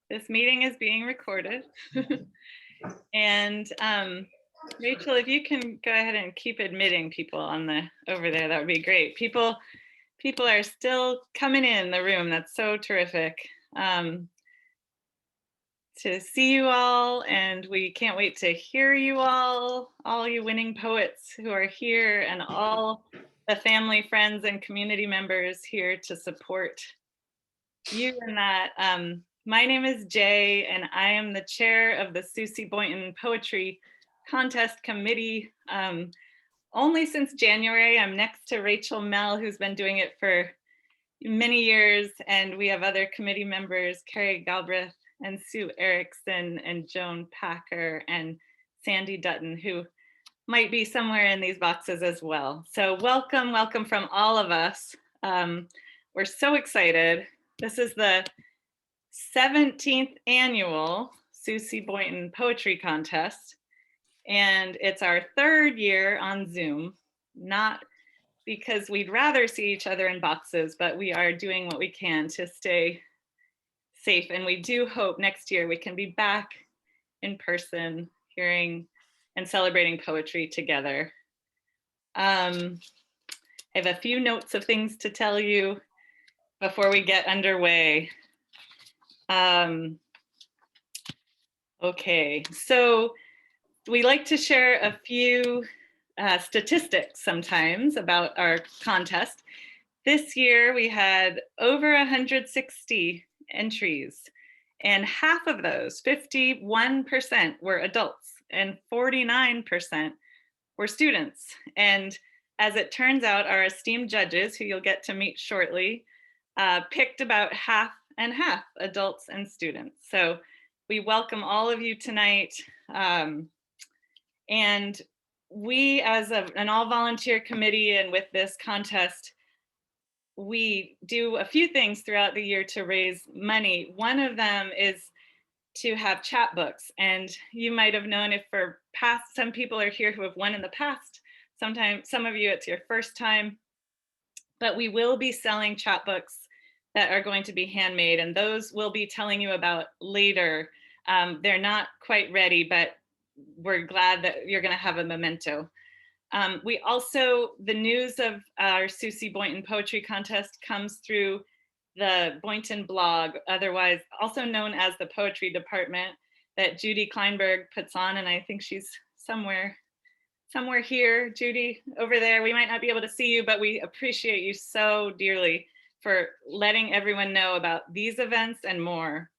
This meeting is being recorded. And Rachel, if you can go ahead and keep admitting people on the over there, that would be great. People are still coming in the room. That's so terrific to see you all, and we can't wait to hear you all you winning poets who are here, and all the family, friends, and community members here to support you in that. My name is Jay, and I am the chair of the Susie Boynton Poetry Contest Committee. Only since January. I'm next to Rachel Mell, who's been doing it for many years, and we have other committee members, Carrie Galbraith and Sue Erickson and Joan Packer and Sandy Dutton, who might be somewhere in these boxes as well. So welcome from all of us. We're so excited. This is the 17th annual Susie Boynton Poetry Contest, and it's our third year on Zoom, not because we'd rather see each other in boxes, but we are doing what we can to stay safe, and we do hope next year we can be back in person, hearing and celebrating poetry together. I have a few notes of things to tell you before we get underway. Okay, so we like to share a few statistics sometimes about our contest. This year we had over 160 entries, and half of those, 51%, were adults and 49% were students. And as it turns out, our esteemed judges, who you'll get to meet shortly, picked about half and half, adults and students. So we welcome all of you tonight. And we, as an all-volunteer committee, and with this contest, we do a few things throughout the year to raise money. One of them is to have chapbooks. And you might have known, if for past, some people are here who have won in the past. Sometimes, some of you, it's your first time. But we will be selling chapbooks that are going to be handmade, and those we'll be telling you about later. They're not quite ready, but we're glad that you're going to have a memento. We also, the news of our Susie Boynton Poetry Contest comes through the Boynton blog, otherwise also known as the Poetry Department, that Judy Kleinberg puts on, and I think she's somewhere here, Judy, over there. We might not be able to see you, but we appreciate you so dearly for letting everyone know about these events and more.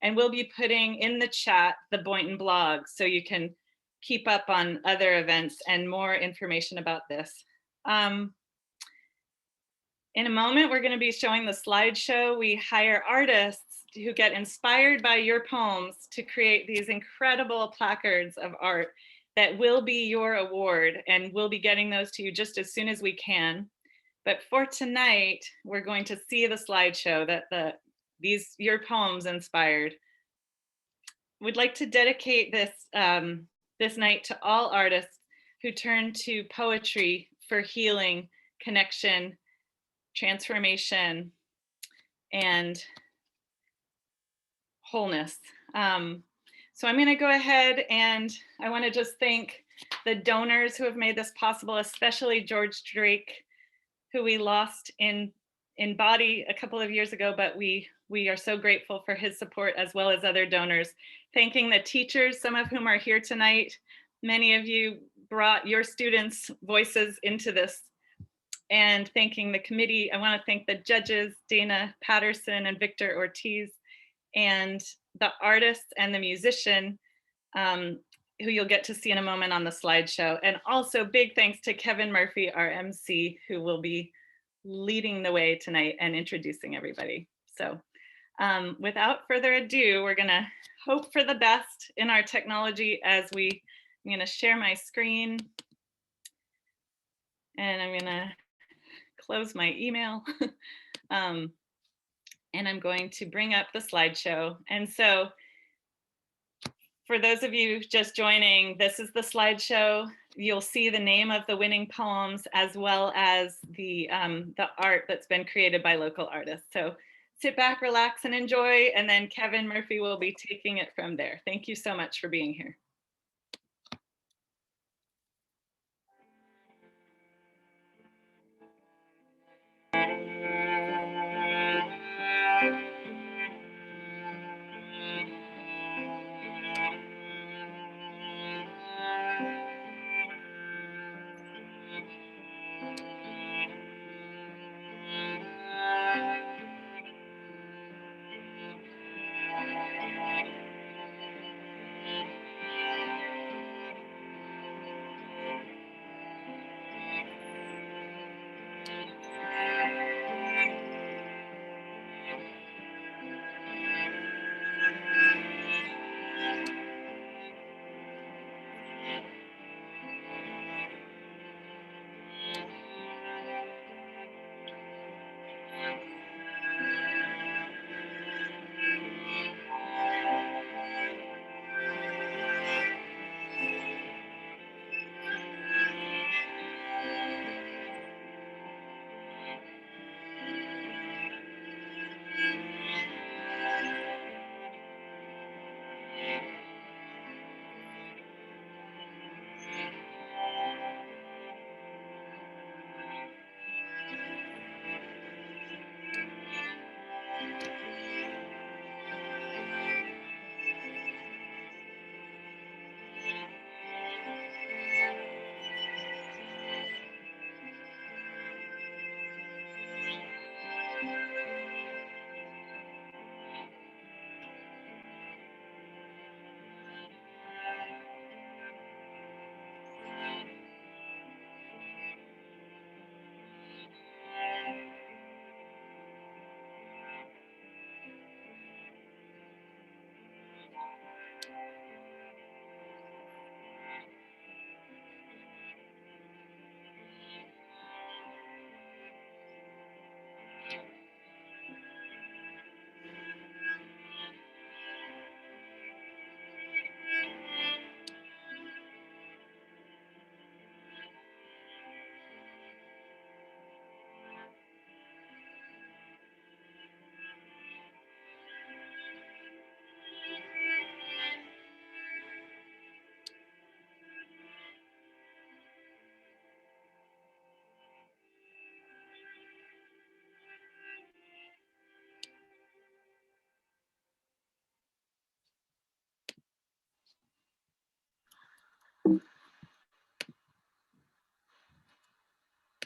And we'll be putting in the chat the Boynton blog, so you can keep up on other events and more information about this. In a moment, we're going to be showing the slideshow. We hire artists who get inspired by your poems to create these incredible placards of art that will be your award, and we'll be getting those to you just as soon as we can. But for tonight, we're going to see the slideshow that your poems inspired. We'd like to dedicate this this night to all artists who turn to poetry for healing, connection, transformation, and wholeness. So I'm going to go ahead, and I want to just thank the donors who have made this possible, especially George Drake, who we lost in body a couple of years ago, but we are so grateful for his support, as well as other donors. Thanking the teachers, some of whom are here tonight. Many of you brought your students' voices into this. And thanking the committee. I want to thank the judges, Dana Patterson and Victor Ortiz, and the artists and the musician, who you'll get to see in a moment on the slideshow. And also big thanks to Kevin Murphy, our MC, who will be leading the way tonight and introducing everybody. So without further ado, we're going to hope for the best in our technology I'm going to share my screen, and I'm going to close my email. And I'm going to bring up the slideshow. And so For those of you just joining, this is the slideshow. You'll see the name of the winning poems as well as the art that's been created by local artists. So sit back, relax, and enjoy. And then Kevin Murphy will be taking it from there. Thank you so much for being here.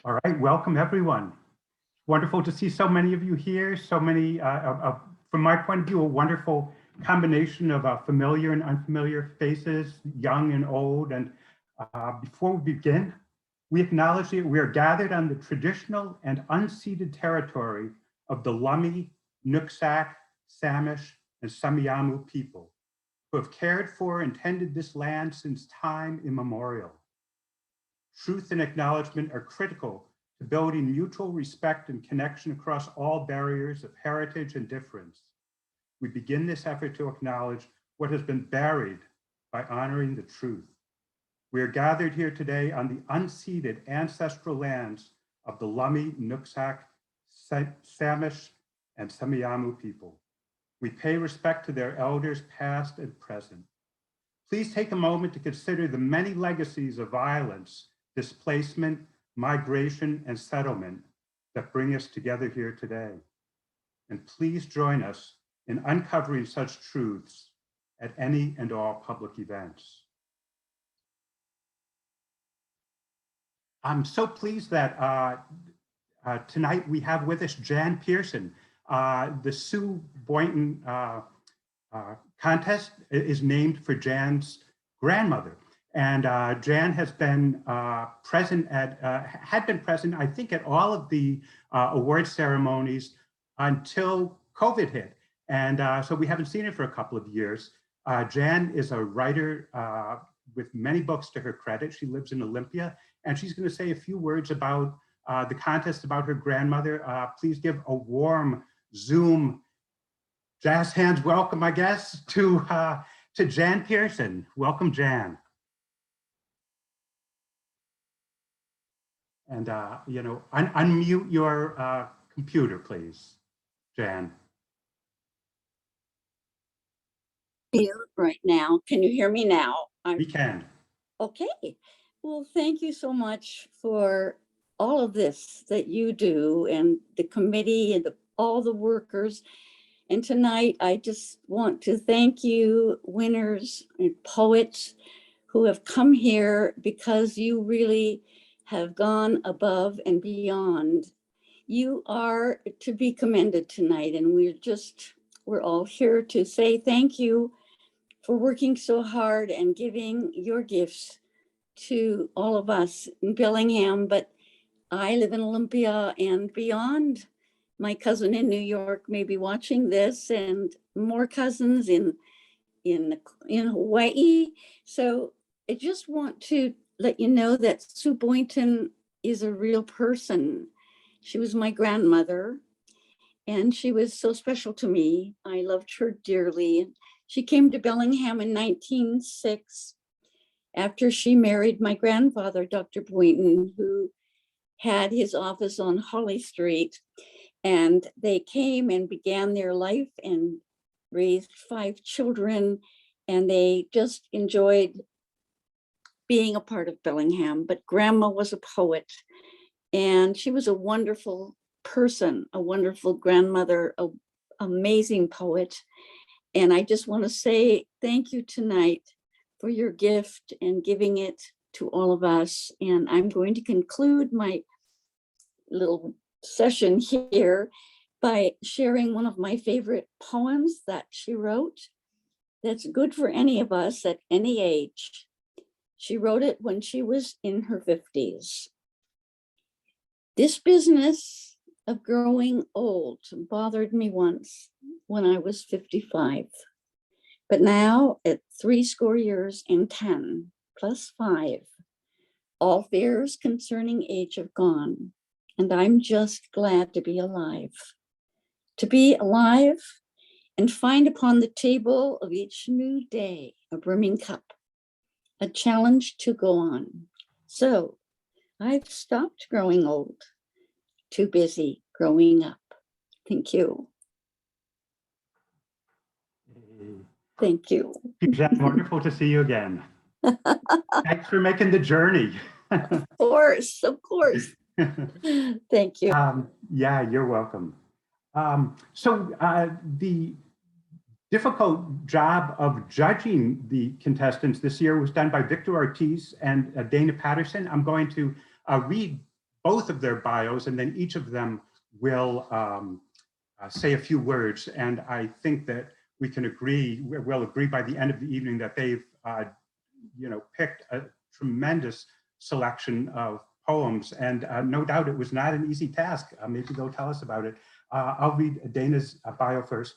All right, welcome everyone. Wonderful to see so many of you here. So many, from my point of view, a wonderful combination of familiar and unfamiliar faces, young and old. And before we begin, we acknowledge that we are gathered on the traditional and unceded territory of the Lummi, Nooksack, Samish, and Semiahmoo people, who have cared for and tended this land since time immemorial. Truth and acknowledgement are critical to building mutual respect and connection across all barriers of heritage and difference. We begin this effort to acknowledge what has been buried by honoring the truth. We are gathered here today on the unceded ancestral lands of the Lummi, Nooksack, Samish, and Semiahmoo people. We pay respect to their elders past and present. Please take a moment to consider the many legacies of violence, displacement, migration, and settlement that bring us together here today. And please join us in uncovering such truths at any and all public events. I'm so pleased that tonight we have with us Jan Pearson. The Sue Boynton contest is named for Jan's grandmother. And Jan has been present had been present, I think, at all of the award ceremonies until COVID hit. And so we haven't seen her for a couple of years. Jan is a writer with many books to her credit. She lives in Olympia, and she's going to say a few words about the contest, about her grandmother. Please give a warm Zoom jazz hands welcome, I guess, to to Jan Pearson. Welcome, Jan. And, unmute your computer, please, Jan. Here right now. Can you hear me now? We can. Okay. Well, thank you so much for all of this that you do and the committee and all the workers. And tonight, I just want to thank you, winners and poets who have come here because you really have gone above and beyond. You are to be commended tonight, and we're all here to say thank you for working so hard and giving your gifts to all of us in Bellingham. But I live in Olympia and beyond. My cousin in New York may be watching this, and more cousins in Hawaii. So I just want to let you know that Sue Boynton is a real person. She was my grandmother, and she was so special to me. I loved her dearly. She came to Bellingham in 1906 after she married my grandfather, Dr. Boynton, who had his office on Holly Street. And they came and began their life and raised 5 children. And they just enjoyed being a part of Bellingham. But Grandma was a poet, and she was a wonderful person, a wonderful grandmother, an amazing poet. And I just want to say thank you tonight for your gift and giving it to all of us. And I'm going to conclude my little session here by sharing one of my favorite poems that she wrote that's good for any of us at any age. She wrote it when she was in her 50s. This business of growing old bothered me once when I was 55. But now at 70 years and 10 plus 5, all fears concerning age have gone. And I'm just glad to be alive. To be alive and find upon the table of each new day a brimming cup, a challenge to go on. So I've stopped growing old, too busy growing up. Thank you. Thank you. Wonderful to see you again. Thanks for making the journey. Of course. Thank you. Yeah, you're welcome. So the difficult job of judging the contestants this year was done by Victor Ortiz and Dana Patterson. I'm going to read both of their bios, and then each of them will say a few words. And I think that we'll agree by the end of the evening that they've picked a tremendous selection of poems, and no doubt it was not an easy task. Maybe they'll tell us about it. I'll read Dana's bio first.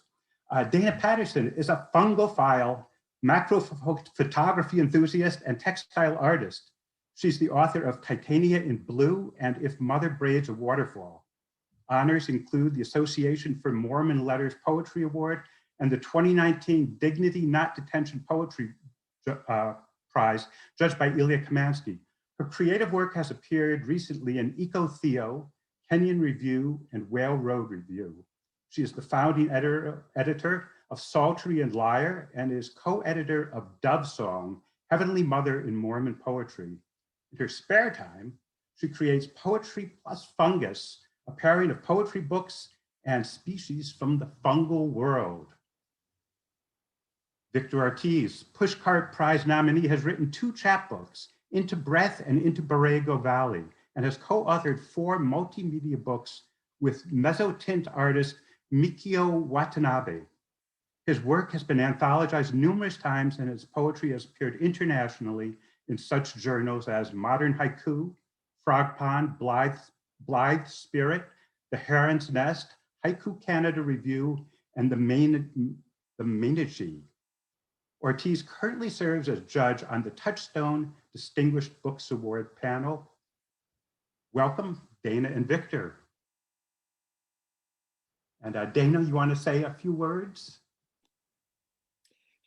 Dana Patterson is a fungophile, macro photography enthusiast, and textile artist. She's the author of Titania in Blue and If Mother Braids a Waterfall. Honors include the Association for Mormon Letters Poetry Award and the 2019 Dignity Not Detention Poetry Prize, judged by Ilya Kamansky. Her creative work has appeared recently in Eco Theo, Kenyon Review, and Whale Road Review. She is the founding editor of Psaltery and Lyre and is co-editor of Dove Song, Heavenly Mother in Mormon Poetry. In her spare time, she creates Poetry Plus Fungus, a pairing of poetry books and species from the fungal world. Victor Ortiz, Pushcart Prize nominee, has written 2 chapbooks, Into Breath and Into Borrego Valley, and has co-authored 4 multimedia books with mezzotint artist Mikio Watanabe. His work has been anthologized numerous times, and his poetry has appeared internationally in such journals as Modern Haiku, Frog Pond, Blythe Spirit, The Heron's Nest, Haiku Canada Review, and the Mainichi. Ortiz currently serves as judge on the Touchstone Distinguished Books Award panel. Welcome, Dana and Victor. And Dana, you want to say a few words?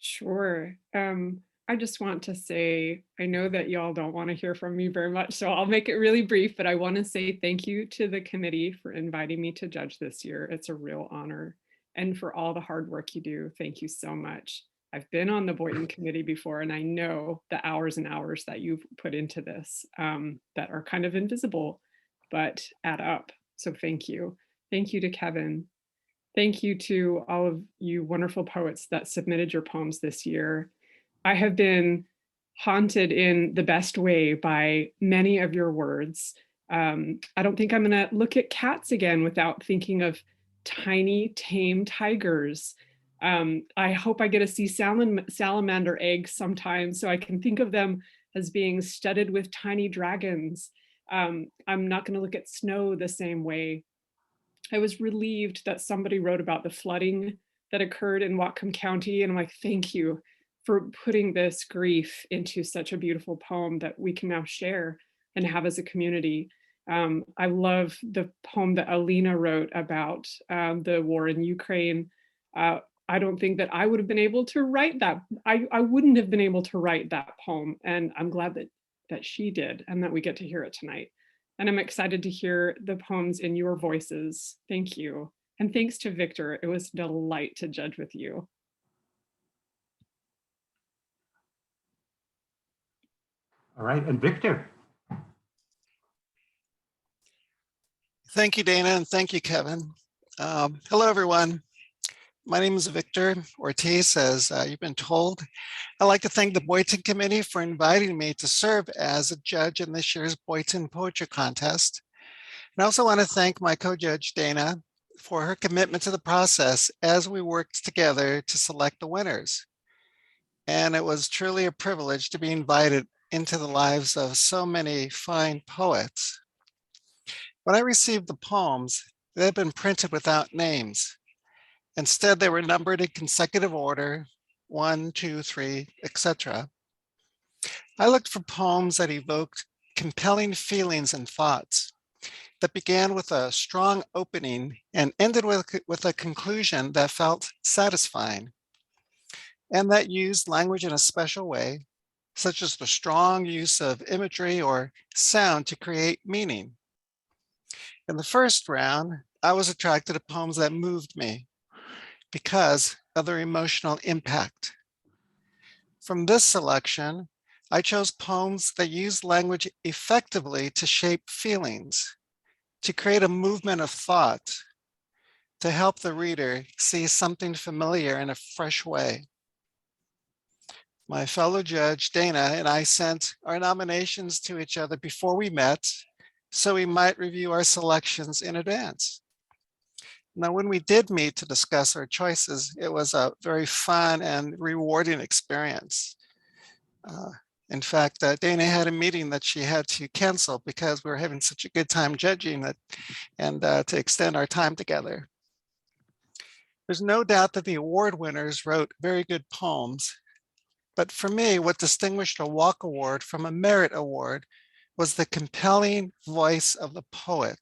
Sure. I just want to say, I know that y'all don't want to hear from me very much, so I'll make it really brief, but I want to say thank you to the committee for inviting me to judge this year. It's a real honor. And for all the hard work you do, thank you so much. I've been on the Boynton committee before, and I know the hours and hours that you've put into this that are kind of invisible, but add up. So thank you. Thank you to Kevin. Thank you to all of you wonderful poets that submitted your poems this year. I have been haunted in the best way by many of your words. I don't think I'm gonna look at cats again without thinking of tiny, tame tigers. I hope I get to see salamander eggs sometime so I can think of them as being studded with tiny dragons. I'm not gonna look at snow the same way. I was relieved that somebody wrote about the flooding that occurred in Whatcom County. And I'm like, thank you for putting this grief into such a beautiful poem that we can now share and have as a community. I love the poem that Alina wrote about the war in Ukraine. I don't think that I would have been able to write that. I wouldn't have been able to write that poem. And I'm glad that she did and that we get to hear it tonight. And I'm excited to hear the poems in your voices. Thank you. And thanks to Victor. It was a delight to judge with you. All right, and Victor. Thank you, Dana, and thank you, Kevin. Hello, everyone. My name is Victor Ortiz, as you've been told. I'd like to thank the Boynton Committee for inviting me to serve as a judge in this year's Boynton Poetry Contest. And I also want to thank my co-judge, Dana, for her commitment to the process as we worked together to select the winners. And it was truly a privilege to be invited into the lives of so many fine poets. When I received the poems, they had been printed without names. Instead, they were numbered in consecutive order, 1, 2, 3, etc. I looked for poems that evoked compelling feelings and thoughts, that began with a strong opening and ended with a conclusion that felt satisfying, and that used language in a special way, such as the strong use of imagery or sound to create meaning. In the first round, I was attracted to poems that moved me because of their emotional impact. From this selection, I chose poems that used language effectively to shape feelings, to create a movement of thought, to help the reader see something familiar in a fresh way. My fellow judge, Dana, and I sent our nominations to each other before we met, so we might review our selections in advance. Now, when we did meet to discuss our choices, it was a very fun and rewarding experience. In fact, Dana had a meeting that she had to cancel because we were having such a good time judging it and to extend our time together. There's no doubt that the award winners wrote very good poems, but for me, what distinguished a Walk Award from a Merit Award was the compelling voice of the poet,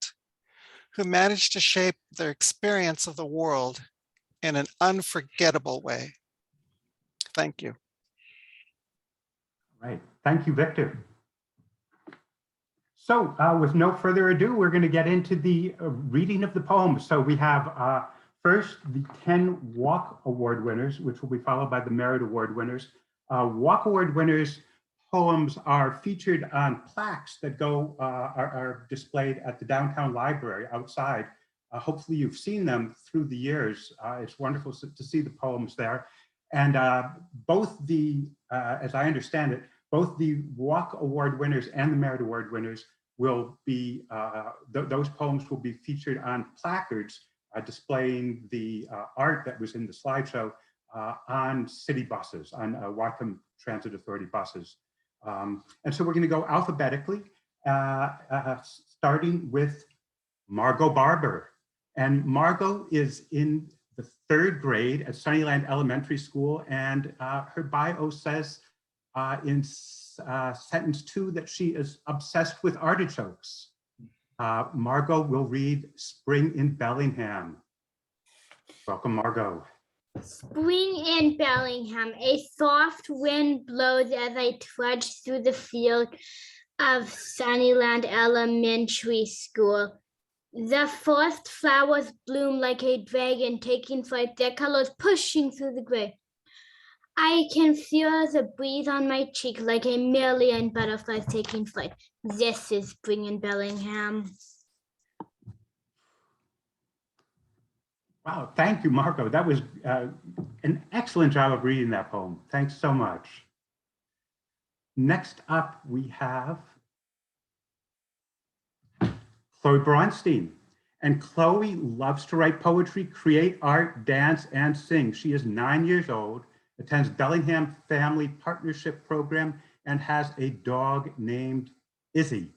who managed to shape their experience of the world in an unforgettable way. Thank you. Right, thank you, Victor. So with no further ado, we're going to get into the reading of the poems. So we have first the 10 Walk Award winners, which will be followed by the Merit Award winners. Walk Award winners' poems are featured on plaques that are displayed at the downtown library outside. Hopefully you've seen them through the years. It's wonderful to see the poems there. And both the, as I understand it, both the Walk Award winners and the Merit Award winners will be, those poems will be featured on placards displaying the art that was in the slideshow on city buses, on Whatcom Transit Authority buses. And so we're going to go alphabetically, starting with Margo Barber. And Margo is in the 3rd grade at Sunnyland Elementary School, and her bio says in sentence 2 that she is obsessed with artichokes. Margo will read Spring in Bellingham. Welcome, Margo. Spring in Bellingham, a soft wind blows as I trudge through the field of Sunnyland Elementary School. The first flowers bloom like a dragon taking flight, their colors pushing through the gray. I can feel the breeze on my cheek like a million butterflies taking flight. This is spring in Bellingham. Wow, thank you, Margo. That was an excellent job of reading that poem. Thanks so much. Next up, we have Floyd Braunstein. And Chloe loves to write poetry, create art, dance, and sing. She is 9 years old, attends Bellingham Family Partnership Program, and has a dog named Izzy.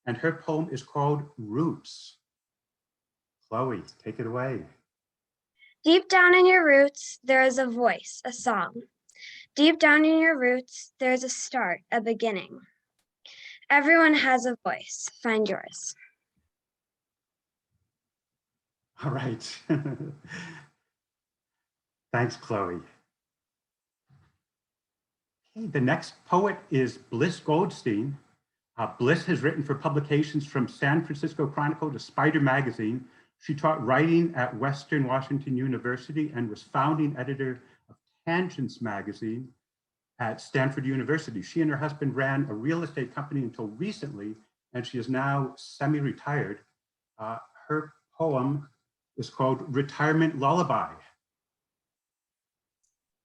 And her poem is called Roots. Chloe, take it away. Deep down in your roots, there is a voice, a song. Deep down in your roots, there is a start, a beginning. Everyone has a voice. Find yours. All right. Thanks, Chloe. Okay, the next poet is Bliss Goldstein. Bliss has written for publications from San Francisco Chronicle to Spider Magazine. She taught writing at Western Washington University and was founding editor of Tangents Magazine at Stanford University. She and her husband ran a real estate company until recently, and she is now semi-retired. Her poem is called Retirement Lullaby.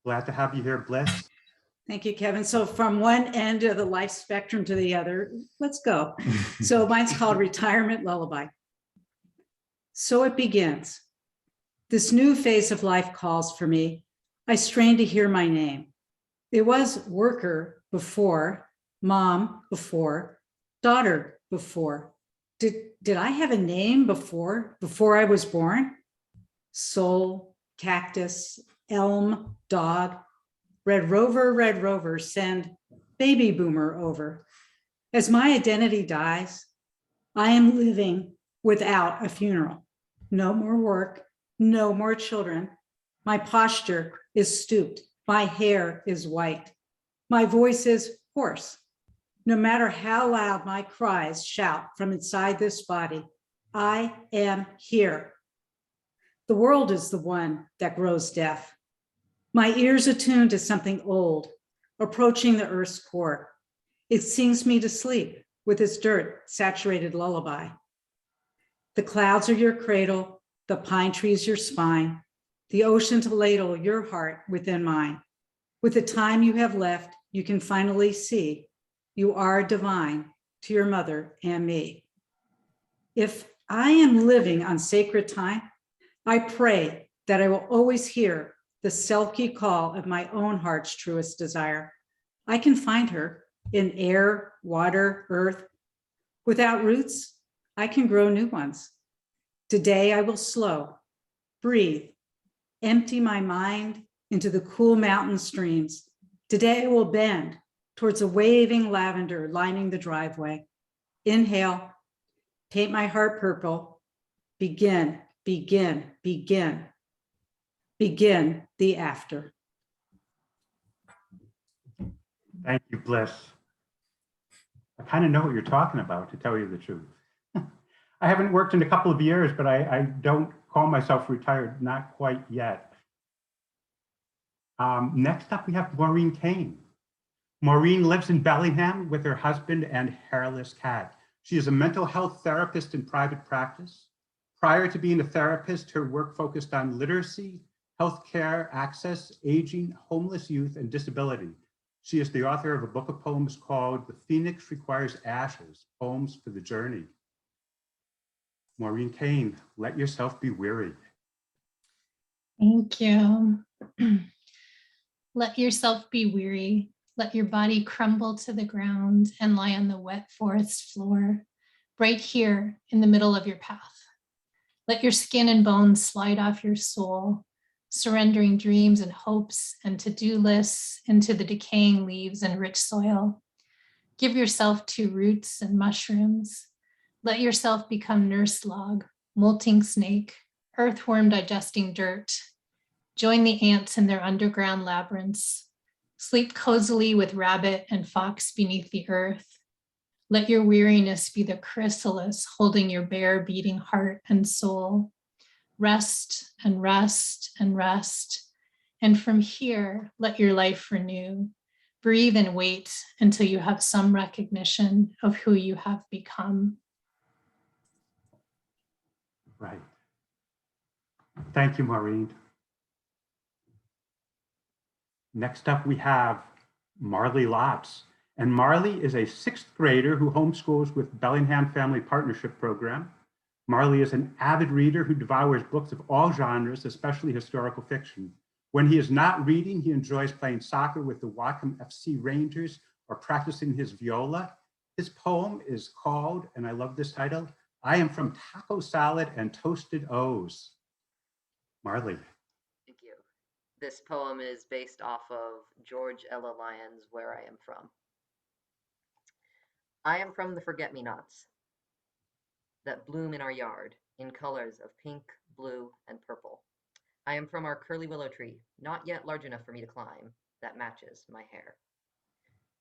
Glad to have you here, Bliss. Thank you, Kevin. So from one end of the life spectrum to the other, let's go. So mine's called Retirement Lullaby. So it begins. This new phase of life calls for me. I strain to hear my name. It was worker before, mom before, daughter before. Did I have a name before I was born? Soul, cactus, elm, dog. Red Rover, send baby boomer over. As my identity dies, I am living without a funeral. No more work, no more children. My posture is stooped. My hair is white. My voice is hoarse. No matter how loud my cries shout from inside this body, I am here. The world is the one that grows deaf. My ears attuned to something old, approaching the earth's core. It sings me to sleep with its dirt-saturated lullaby. The clouds are your cradle, the pine trees your spine, the ocean to ladle your heart within mine. With the time you have left, you can finally see you are divine to your mother and me. If I am living on sacred time, I pray that I will always hear the self-key call of my own heart's truest desire. I can find her in air, water, earth. Without roots, I can grow new ones. Today I will slow, breathe, empty my mind into the cool mountain streams. Today I will bend towards a waving lavender lining the driveway. Inhale, paint my heart purple. Begin, begin, begin. Begin the after. Thank you, Bliss. I kind of know what you're talking about, to tell you the truth. I haven't worked in a couple of years, but I don't call myself retired, not quite yet. Next up, we have Maureen Kane. Maureen lives in Bellingham with her husband and hairless cat. She is a mental health therapist in private practice. Prior to being a therapist, her work focused on literacy, healthcare access, aging, homeless youth, and disability. She is the author of a book of poems called The Phoenix Requires Ashes, Poems for the Journey. Maureen Kane, let yourself be weary. Thank you. Let yourself be weary. Let your body crumble to the ground and lie on the wet forest floor, right here in the middle of your path. Let your skin and bones slide off your soul, surrendering dreams and hopes and to-do lists into the decaying leaves and rich soil. Give yourself to roots and mushrooms. Let yourself become nurse log, molting snake, earthworm digesting dirt. Join the ants in their underground labyrinths. Sleep cozily with rabbit and fox beneath the earth. Let your weariness be the chrysalis holding your bare beating heart and soul. Rest and rest and rest. And from here, let your life renew. Breathe and wait until you have some recognition of who you have become. Right. Thank you, Maureen. Next up, we have Marley Lotz. And Marley is a 6th grader who homeschools with Bellingham Family Partnership Program. Marley is an avid reader who devours books of all genres, especially historical fiction. When he is not reading, he enjoys playing soccer with the Whatcom FC Rangers or practicing his viola. His poem is called, and I love this title, I Am From Taco Salad and Toasted O's. Marley. Thank you. This poem is based off of George Ella Lyon's Where I Am From. I am from the forget-me-nots that bloom in our yard in colors of pink, blue, and purple. I am from our curly willow tree, not yet large enough for me to climb, that matches my hair.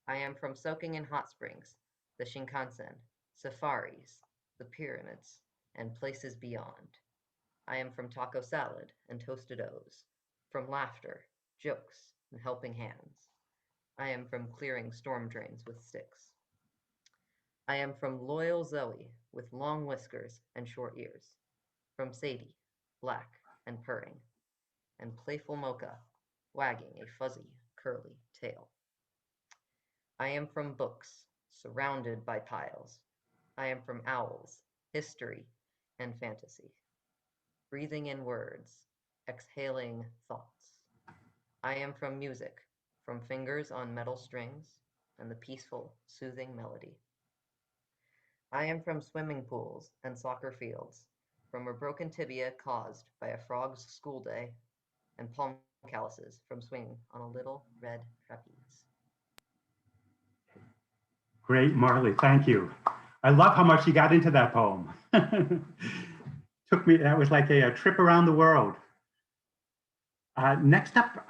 I am from soaking in hot springs, the Shinkansen, safaris, the pyramids, and places beyond. I am from taco salad and toasted O's, from laughter, jokes, and helping hands. I am from clearing storm drains with sticks. I am from loyal Zoe with long whiskers and short ears, from Sadie, black and purring, and playful Mocha, wagging a fuzzy, curly tail. I am from books, surrounded by piles. I am from owls, history, and fantasy, breathing in words, exhaling thoughts. I am from music, from fingers on metal strings and the peaceful, soothing melody. I am from swimming pools and soccer fields, from a broken tibia caused by a frog's school day, and palm calluses from swinging on a little red trapeze. Great, Marley, thank you. I love how much you got into that poem. That was like a trip around the world. Next up,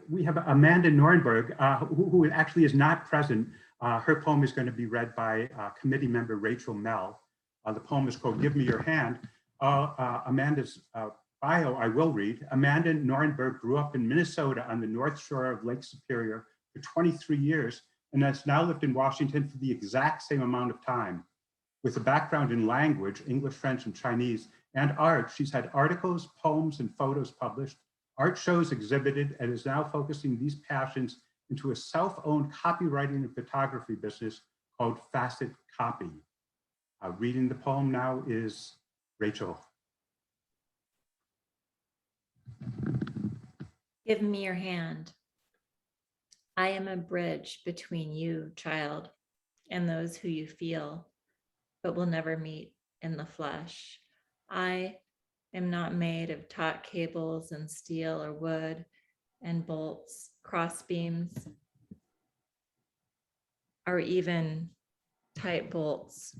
we have Amanda Norenberg, who actually is not present. Her poem is going to be read by committee member Rachel Mell. The poem is called Give Me Your Hand. Amanda's bio I will read. Amanda Norenberg grew up in Minnesota on the North Shore of Lake Superior for 23 years and has now lived in Washington for the exact same amount of time. With a background in language, English, French, and Chinese, and art, she's had articles, poems, and photos published, art shows exhibited, and is now focusing these passions into a self-owned copywriting and photography business called Facet Copy. Reading the poem now is Rachel. Give me your hand. I am a bridge between you, child, and those who you feel, but will never meet in the flesh. I am not made of taut cables and steel or wood and bolts, cross beams, or even tight bolts,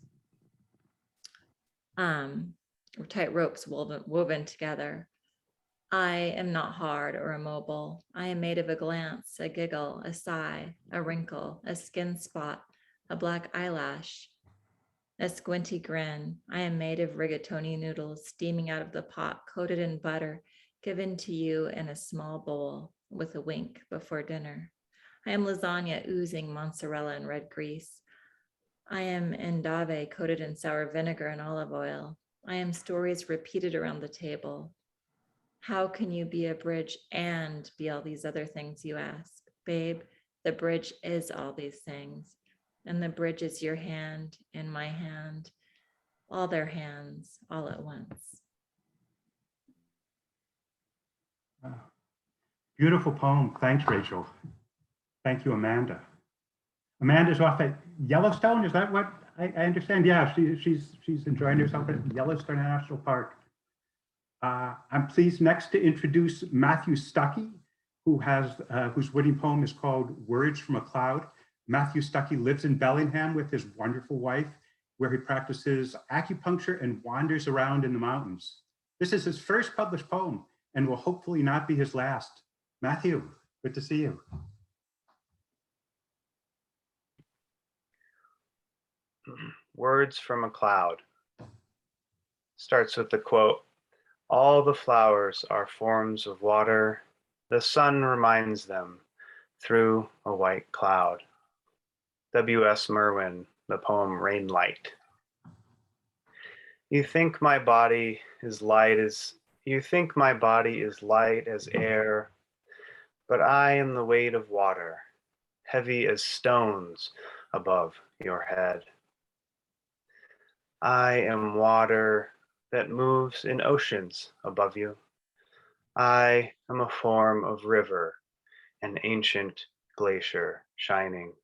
or tight ropes woven together. I am not hard or immobile. I am made of a glance, a giggle, a sigh, a wrinkle, a skin spot, a black eyelash, a squinty grin. I am made of rigatoni noodles steaming out of the pot, coated in butter, given to you in a small bowl with a wink before dinner. I am lasagna oozing mozzarella and red grease. I am endave coated in sour vinegar and olive oil. I am stories repeated around the table. How can you be a bridge and be all these other things, you ask? Babe, the bridge is all these things. And the bridge is your hand in my hand, all their hands, all at once. Beautiful poem. Thanks, Rachel. Thank you, Amanda. Amanda's off at Yellowstone. Is that what I understand? Yeah, she's enjoying herself at Yellowstone National Park. I'm pleased next to introduce Matthew Stuckey, whose witty poem is called Words from a Cloud. Matthew Stuckey lives in Bellingham with his wonderful wife, where he practices acupuncture and wanders around in the mountains. This is his first published poem, and will hopefully not be his last. Matthew, good to see you. Words from a Cloud. Starts with the quote, "All the flowers are forms of water. The sun reminds them through a white cloud." W.S. Merwin, the poem Rain Light. You think my body is light as air, but I am the weight of water, heavy as stones above your head. I am water that moves in oceans above you. I am a form of river, an ancient glacier shining.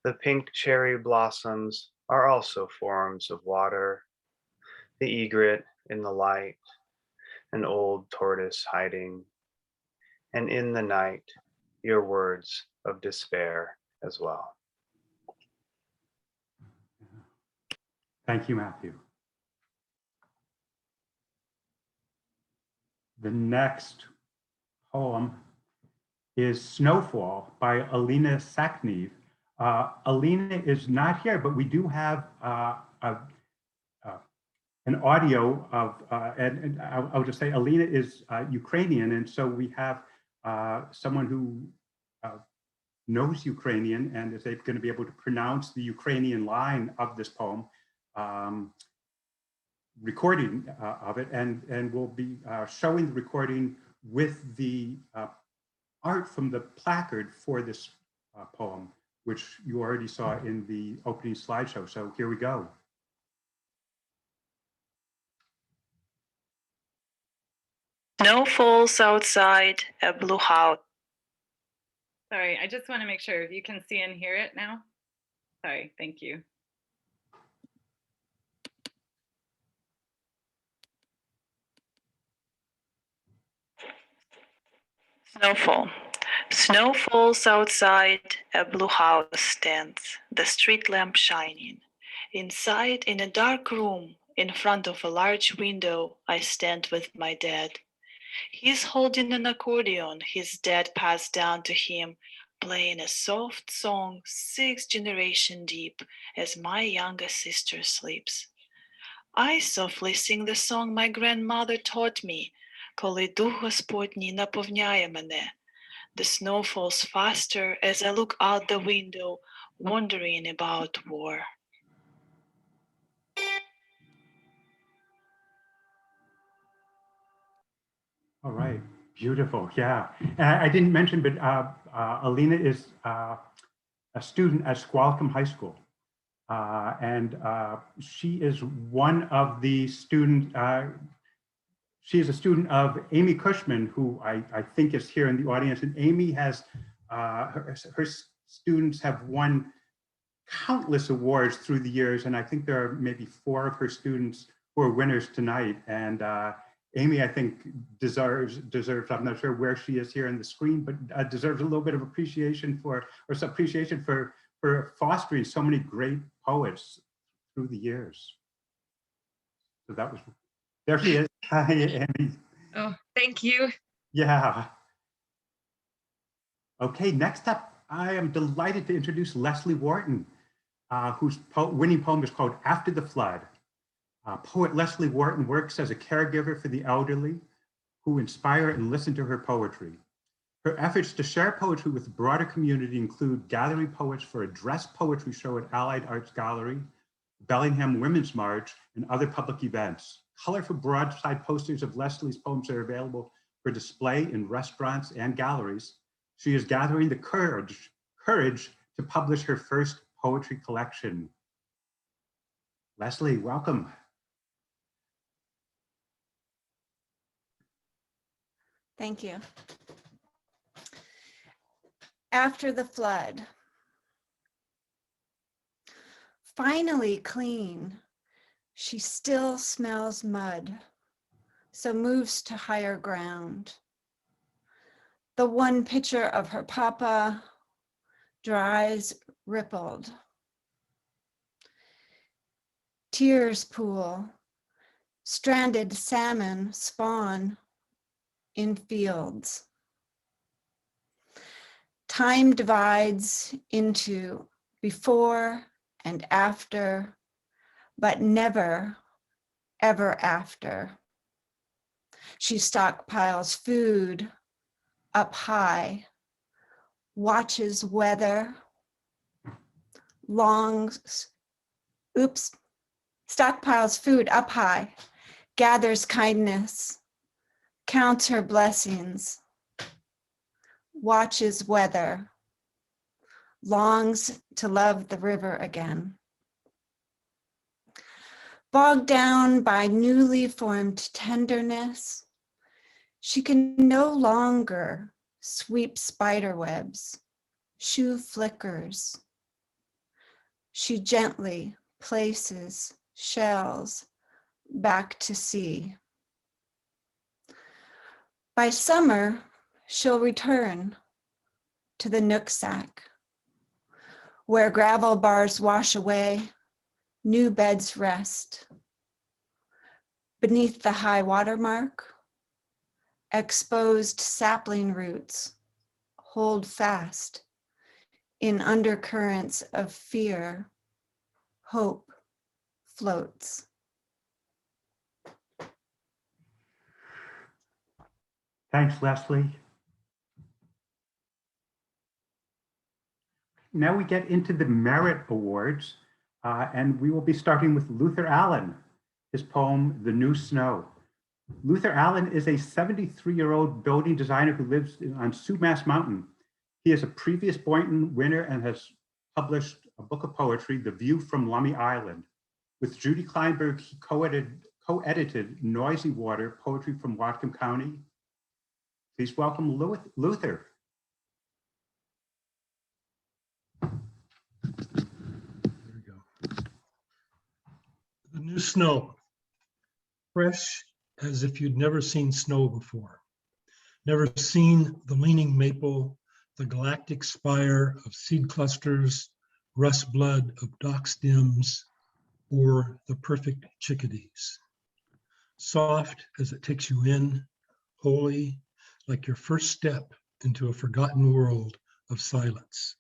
The pink cherry blossoms are also forms of water, the egret in the light, an old tortoise hiding, and in the night, your words of despair as well. Thank you, Matthew. The next poem is Snowfall by Alina Saknev. Alina is not here, but we do have an audio of, and I'll just say Alina is Ukrainian, and so we have someone who knows Ukrainian and is going to be able to pronounce the Ukrainian line of this poem, recording of it, and we'll be showing the recording with the art from the placard for this poem, which you already saw in the opening slideshow. So here we go. Snow falls outside a blue house. Sorry, I just want to make sure if you can see and hear it now. Sorry, thank you. Snowfall. Snow falls outside, a blue house stands, the street lamp shining. Inside, in a dark room, in front of a large window, I stand with my dad. He's holding an accordion his dad passed down to him, playing a soft song 6 generations deep as my younger sister sleeps. I softly sing the song my grandmother taught me, коли дух Господній наповняє мене. The snow falls faster as I look out the window, wondering about war. All right, beautiful, yeah. And I didn't mention, but Alina is a student at Squalicum High School. And she is one of the students, she is a student of Amy Cushman, who I think is here in the audience. And Amy has, her students have won countless awards through the years. And I think there are maybe 4 of her students who are winners tonight. And Amy, I think, deserves, I'm not sure where she is here on the screen, but deserves a little bit of appreciation for fostering so many great poets through the years. So that was, there she is. Hi, Amy. Oh, thank you. Yeah. Okay, next up, I am delighted to introduce Leslie Wharton, whose winning poem is called After the Flood. Poet Leslie Wharton works as a caregiver for the elderly who inspire and listen to her poetry. Her efforts to share poetry with the broader community include gathering poets for a dress poetry show at Allied Arts Gallery, Bellingham Women's March, and other public events. Colorful broadside posters of Leslie's poems are available for display in restaurants and galleries. She is gathering the courage to publish her first poetry collection. Leslie, welcome. Thank you. After the flood. Finally clean, she still smells mud, so moves to higher ground. The one picture of her papa dries rippled. Tears pool, stranded salmon spawn in fields. Time divides into before and after, but never, ever after. She stockpiles food up high, watches weather, stockpiles food up high, gathers kindness, counts her blessings, watches weather, longs to love the river again. Bogged down by newly formed tenderness, she can no longer sweep spider webs, shoe flickers. She gently places shells back to sea. By summer, she'll return to the Nooksack, where gravel bars wash away, new beds rest. Beneath the high water mark, exposed sapling roots hold fast in undercurrents of fear. Hope floats. Thanks, Leslie. Now we get into the Merit Awards, and we will be starting with Luther Allen, his poem, The New Snow. Luther Allen is a 73-year-old building designer who lives on Sumas Mountain. He is a previous Boynton winner and has published a book of poetry, The View from Lummi Island. With Judy Kleinberg, he co-edited Noisy Water, Poetry from Whatcom County. Please welcome Luther. The new snow, fresh as if you'd never seen snow before, never seen the leaning maple, the galactic spire of seed clusters, rust blood of dock stems, or the perfect chickadees. Soft as it takes you in, holy, like your first step into a forgotten world of silence,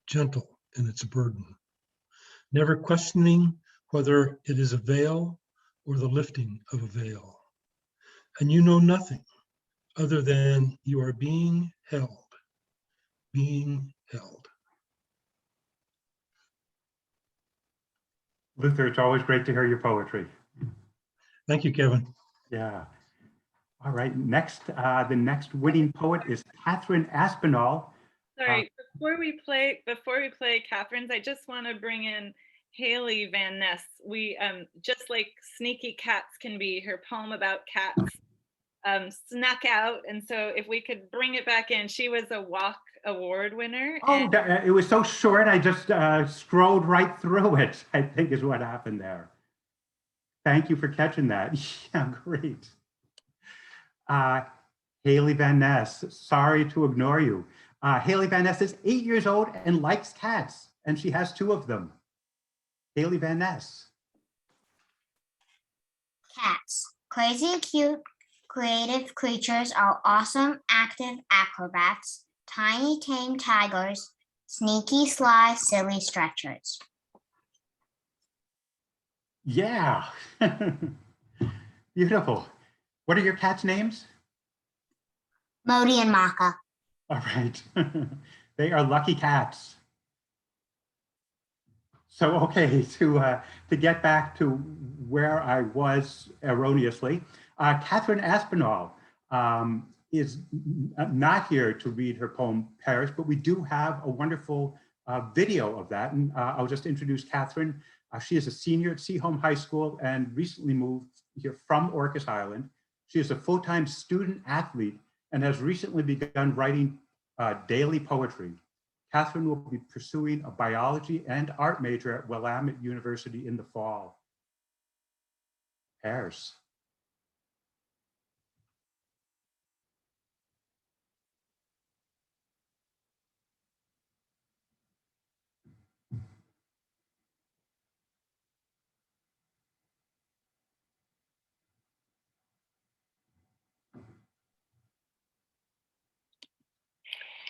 gentle in its burden, never questioning whether it is a veil or the lifting of a veil. And you know nothing other than you are being held, being held. Luther, it's always great to hear your poetry. Thank you, Kevin. Yeah. All right, next, the next winning poet is Catherine Aspinall. Sorry, before we play Catherine's, I just want to bring in Haley Van Ness. We just like Sneaky Cats Can Be, her poem about cats snuck out, and so if we could bring it back in. She was a Walk Award winner. Oh, it was so short, I just scrolled right through it, I think is what happened there. Thank you for catching that. Yeah, great. Haley Van Ness, sorry to ignore you. Haley Van Ness is 8 years old and likes cats, and she has 2 of them. Haley Van Ness. Cats, crazy and cute, creative creatures are awesome, active acrobats, tiny tame tigers, sneaky, sly, silly stretchers. Yeah. Beautiful. What are your cats' names? Modi and Maka. All right. They are lucky cats. So, okay, to get back to where I was erroneously, Catherine Aspinall is not here to read her poem, Paris, but we do have a wonderful video of that. And I'll just introduce Catherine. She is a senior at Seaholm High School and recently moved here from Orcas Island. She is a full-time student athlete and has recently begun writing daily poetry. Catherine will be pursuing a biology and art major at Willamette University in the fall. Paris.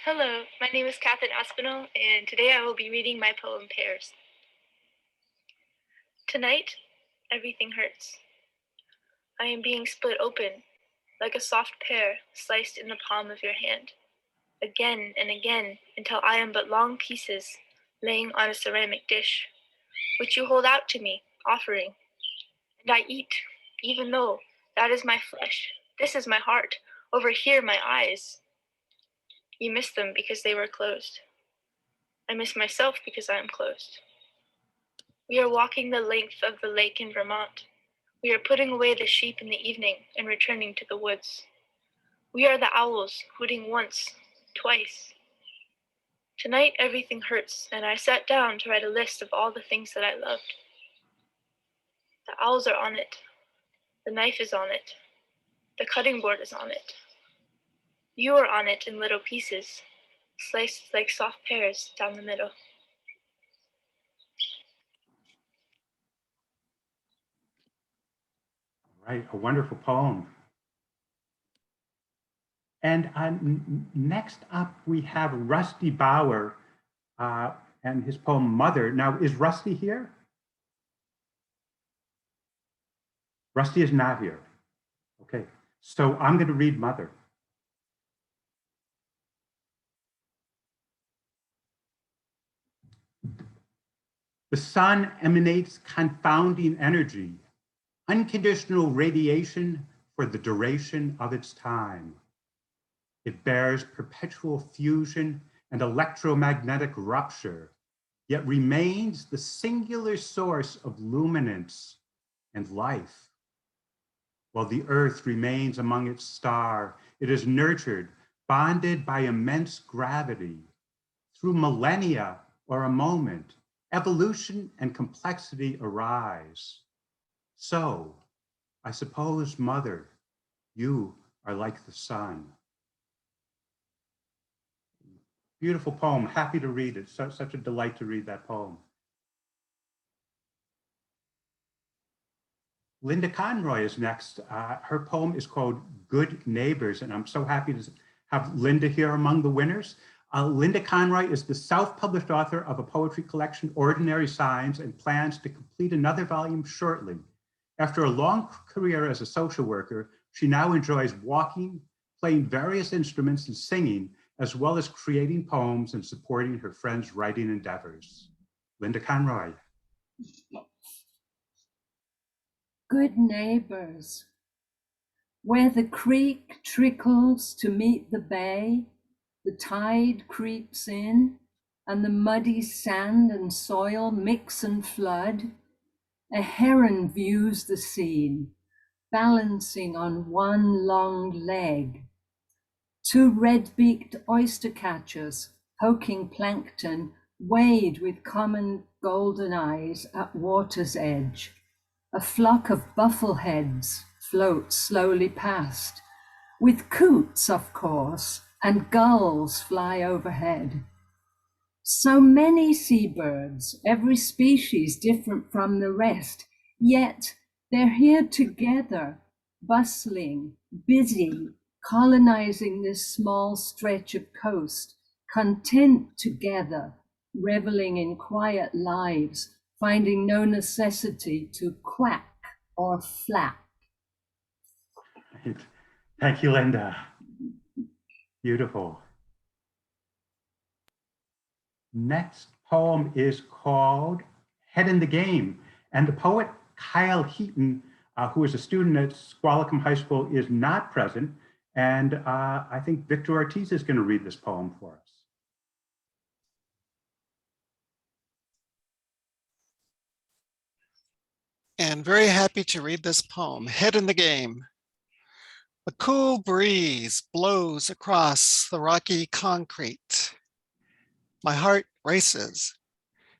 Hello, my name is Catherine Aspinall, and today I will be reading my poem Pears. Tonight, everything hurts. I am being split open, like a soft pear sliced in the palm of your hand, again and again until I am but long pieces laying on a ceramic dish, which you hold out to me, offering. And I eat, even though that is my flesh, this is my heart, over here my eyes. You miss them because they were closed. I miss myself because I am closed. We are walking the length of the lake in Vermont. We are putting away the sheep in the evening and returning to the woods. We are the owls hooting once, twice. Tonight everything hurts, and I sat down to write a list of all the things that I loved. The owls are on it. The knife is on it. The cutting board is on it. You are on it in little pieces, sliced like soft pears down the middle. Right, a wonderful poem. And next up, we have Rusty Bauer and his poem, Mother. Now, is Rusty here? Rusty is not here. Okay, so I'm going to read Mother. The sun emanates confounding energy, unconditional radiation for the duration of its time. It bears perpetual fusion and electromagnetic rupture, yet remains the singular source of luminance and life. While the earth remains among its star, it is nurtured, bonded by immense gravity. Through millennia or a moment, evolution and complexity arise. So, I suppose, Mother, you are like the sun. Beautiful poem, happy to read it. Such a delight to read that poem. Linda Conroy is next. Her poem is called Good Neighbors, and I'm so happy to have Linda here among the winners. Linda Conroy is the self-published author of a poetry collection, Ordinary Signs, and plans to complete another volume shortly. After a long career as a social worker, she now enjoys walking, playing various instruments, and singing, as well as creating poems and supporting her friends' writing endeavors. Linda Conroy. Good neighbors, where the creek trickles to meet the bay, the tide creeps in, and the muddy sand and soil mix and flood, a heron views the scene, balancing on one long leg. Two red-beaked oyster catchers, poking plankton, wade with common golden eyes at water's edge. A flock of buffleheads floats slowly past, with coots, of course, and gulls fly overhead. So many seabirds, every species different from the rest, yet they're here together, bustling, busy, colonizing this small stretch of coast, content together, reveling in quiet lives, finding no necessity to quack or flap. Thank you, Linda. Beautiful. Next poem is called Head in the Game, and the poet Kyle Heaton, who is a student at Squalicum High School, is not present, and I think Victor Ortiz is going to read this poem for us. And very happy to read this poem, Head in the Game. A cool breeze blows across the rocky concrete. My heart races,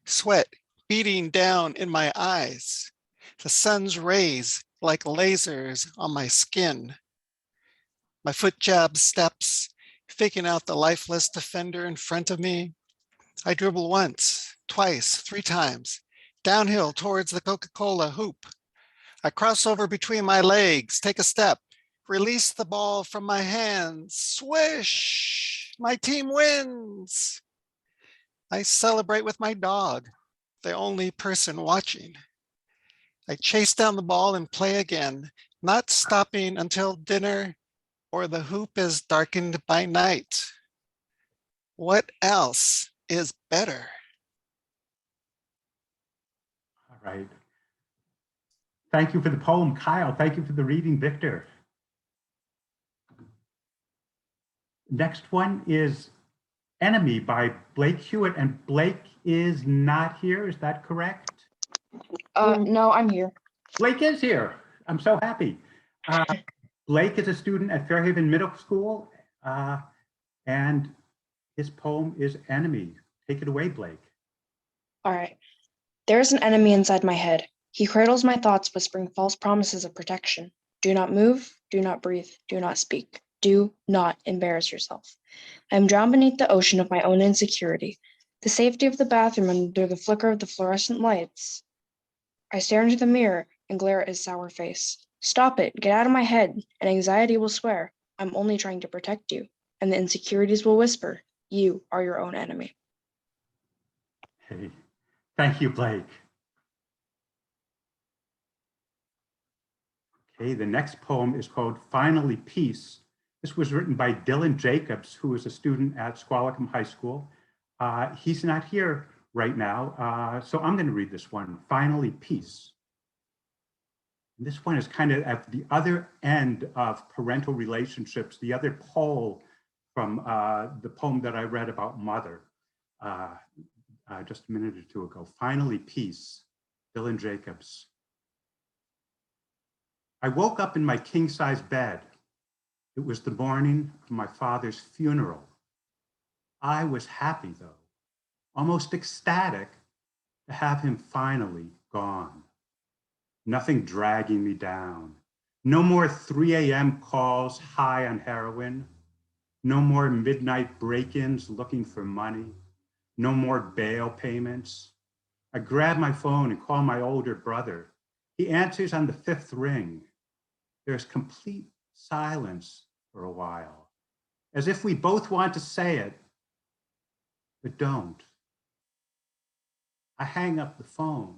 sweat beating down in my eyes. The sun's rays like lasers on my skin. My foot jabs steps, faking out the lifeless defender in front of me. I dribble once, twice, 3 times, downhill towards the Coca-Cola hoop. I cross over between my legs, take a step, release the ball from my hands, swish. my team wins. I celebrate with my dog, the only person watching. I chase down the ball and play again, not stopping until dinner or the hoop is darkened by night. What else is better? All right. Thank you for the poem, Kyle. Thank you for the reading, Victor. Next one is Enemy by Blake Hewitt, and Blake is not here. Is that correct? No, I'm here. Blake is here. I'm so happy. Blake is a student at Fairhaven Middle School, and his poem is Enemy. Take it away, Blake. All right. There is an enemy inside my head. He cradles my thoughts, whispering false promises of protection. Do not move, do not breathe, do not speak. Do not embarrass yourself. I am drowned beneath the ocean of my own insecurity. The safety of the bathroom under the flicker of the fluorescent lights. I stare into the mirror and glare at his sour face. Stop it, get out of my head, and anxiety will swear, I'm only trying to protect you. And the insecurities will whisper, you are your own enemy. Hey, thank you, Blake. Okay, the next poem is called Finally Peace. This was written by Dylan Jacobs, who is a student at Squalicum High School. He's not here right now, so I'm going to read this one, Finally Peace. And this one is kind of at the other end of parental relationships, the other pole from the poem that I read about mother just a minute or two ago. Finally Peace, Dylan Jacobs. I woke up in my king-size bed. It was the morning of my father's funeral. I was happy, though, almost ecstatic to have him finally gone. Nothing dragging me down. No more 3 a.m. calls high on heroin. No more midnight break-ins looking for money. No more bail payments. I grab my phone and call my older brother. He answers on the 5th ring. There's complete silence for a while, as if we both want to say it, but don't. I hang up the phone.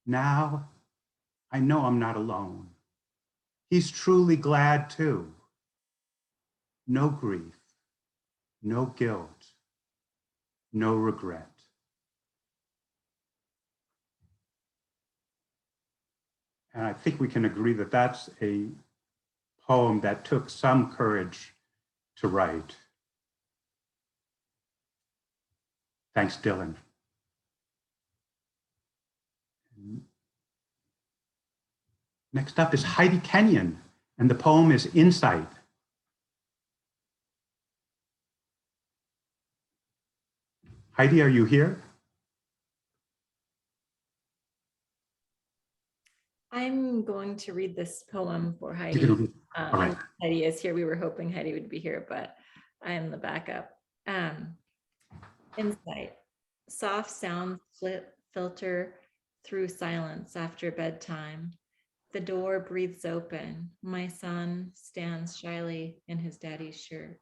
Now I know I'm not alone. He's truly glad too. No grief, no guilt, no regret. And I think we can agree that that's a poem that took some courage to write. Thanks, Dylan. Next up is Heidi Kenyon, and the poem is Insight. Heidi, are you here? I'm going to read this poem for Heidi. You're gonna read- all right. Heidi is here. We were hoping Heidi would be here, but I am the backup. Insight. Soft sounds filter through silence after bedtime. The door breathes open. My son stands shyly in his daddy's shirt.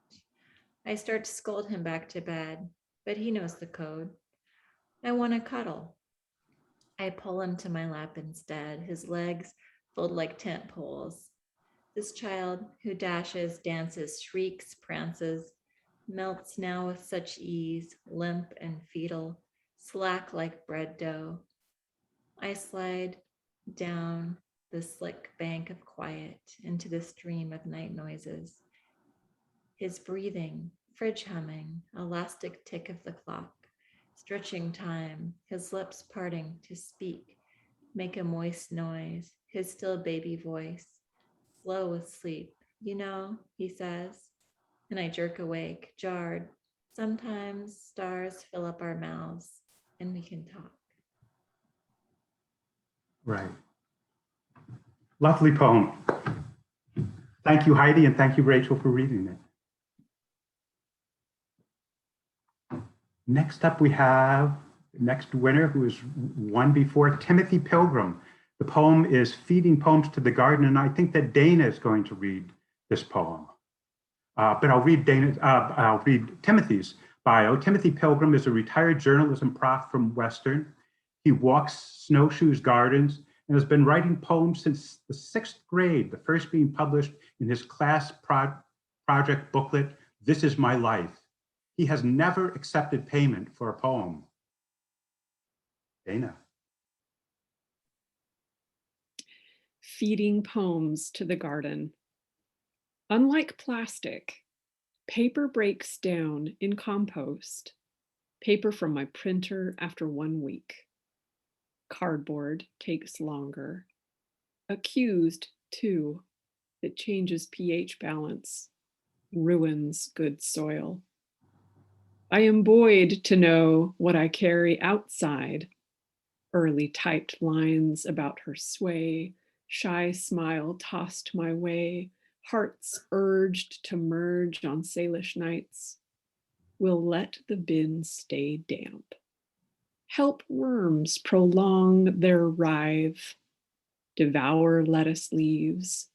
I start to scold him back to bed, but he knows the code. I want to cuddle. I pull him to my lap instead, his legs fold like tent poles. This child who dashes, dances, shrieks, prances, melts now with such ease, limp and fetal, slack like bread dough. I slide down the slick bank of quiet into the stream of night noises. His breathing, fridge humming, elastic tick of the clock, stretching time, his lips parting to speak, make a moist noise, his still baby voice, slow with sleep. You know, he says, and I jerk awake, jarred. Sometimes stars fill up our mouths and we can talk. Right. Lovely poem. Thank you, Heidi, and thank you, Rachel, for reading it. Next up, we have the next winner, who is won before, Timothy Pilgrim. The poem is Feeding Poems to the Garden, and I think that Dana is going to read this poem. but I'll read Timothy's bio. Timothy Pilgrim is a retired journalism prof from Western. He walks snowshoes gardens and has been writing poems since the 6th grade, the first being published in his class project booklet, This Is My Life. He has never accepted payment for a poem. Dana. Feeding poems to the garden. Unlike plastic, paper breaks down in compost. Paper from my printer after 1 week. Cardboard takes longer. Accused, too. It changes pH balance, ruins good soil. I am buoyed to know what I carry outside. Early typed lines about her sway, shy smile tossed my way, hearts urged to merge on Salish nights. Will let the bin stay damp. Help worms prolong their writhe. Devour lettuce leaves,